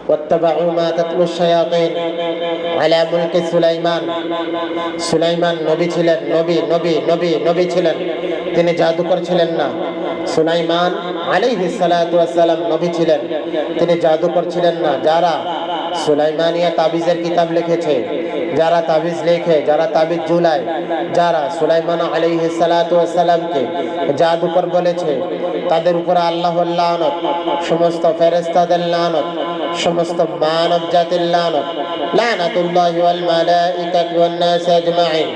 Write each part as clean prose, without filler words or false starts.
واتبعوا ما تتلو الشياطين على ملك سليمان সুলাইমান নবী ছিলেন, নবী ছিলেন, তিনি জাদুকর ছিলেন না। সুলাইমান আলাইহিস সালাতু ওয়াস সালাম নবী ছিলেন, তিনি জাদুকর ছিলেন না। যারা সুলাইমানিয়া তাবিজের কিতাব লিখেছে, যারা তাবিজ লেখে, যারা তাবিজ ঝুলায়, যারা সুলাইমান আলাইহিস সালাতু ওয়াস সালামকে জাদুকর বলেছে, তাদের উপর আল্লাহর লানত, সমস্ত ফেরেশতাদের লানত, সমস্ত মানব জাতির লানত। লানাতুল্লাহি ওয়াল মালাইকাতি ওয়ান নাস আজমাইন,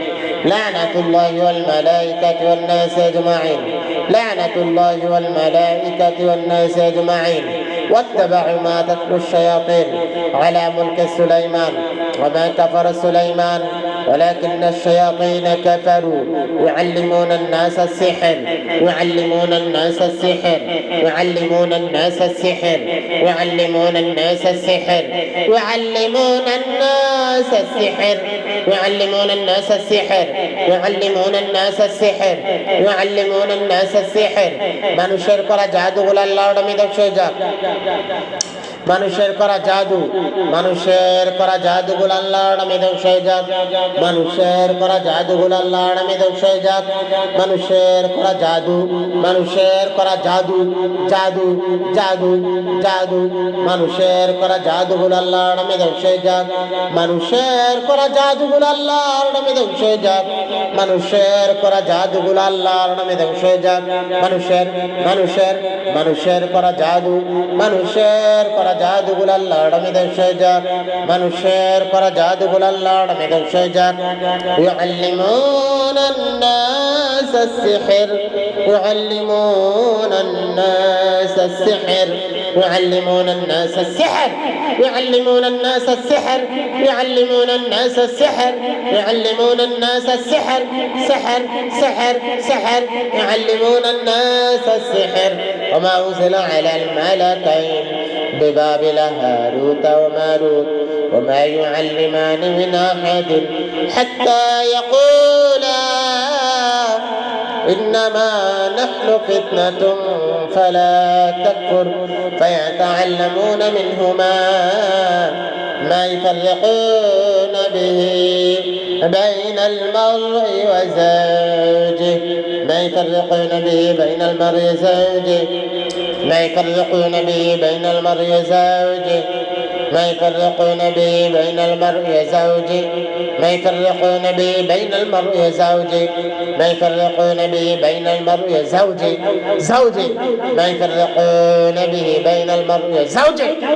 লানাতুল্লাহি ওয়াল মালাইকাতি ওয়ান নাস আজমাইন, লানাতুল্লাহি ওয়াল মালাইকাতি ওয়ান নাস আজমাইন। واتبعوا ما تتلو الشياطين على ملك سليمان وما كفر سليمان ولكن الشياطين كفروا يعلمون الناس السحر، يعلمون الناس السحر، يعلمون الناس السحر، يعلمون الناس السحر، يعلمون الناس السحر، يعلمون الناس السحر، يعلمون الناس السحر، يعلمون الناس السحر। মানুষের করা জাদুগুলো আল্লাহর নামে ধ্বংস হয়ে যাক। মানুষের করা জাদু, মানুষের করা জাদুগুলো আল্লাহর নামে ধ্বংস হয়ে যাক। মানুষের করা জাদুগুলো আল্লাহর নামে ধ্বংস হয়ে যাক। মানুষের করা জাদু, মানুষের করা জাদু, জাদু, জাদু, জাদু, মানুষের করা জাদুগুলো আল্লাহর নামে ধ্বংস হয়ে যাক। মানুষের করা জাদুগুলো আল্লাহর নামে ধ্বংস হয়ে যাক। মানুষের করা জাদুগুলো আল্লাহর নামে ধ্বংস হয়ে যাক। মানুষের মানুষের মানুষের করা জাদু, মানুষের করা জাদুগুলো আল্লাহর নামে ধ্বংস হয়ে যাক। মানুষের করা জাদুগুলো আল্লাহর নামে ধ্বংস হয়ে যাক। يعلمون الناس السحر، يعلمون الناس السحر، يعلمون الناس السحر، يعلمون الناس السحر، يعلمون الناس السحر، يعلمون الناس السحر، سحر سحر سحر، يعلمون الناس السحر। وما أنزل على الملكين ببابل هاروت وماروت وما يعلمان من أحد حتى يقولا إنما نحن فتنة فلا تكفر فيتعلمون منهما ما يفرقون به بين المرء وزوجه، ما يفرقون به بين المرء وزوجه، ما يفرقون به بين المرء وزوجه، ما يفرقون به بين المرء وزوجه، ما يفرقون به بين المرء وزوجه، ما يفرقون به بين المرء وزوجه، زوجه، ما يفرقون به بين المرء وزوجه।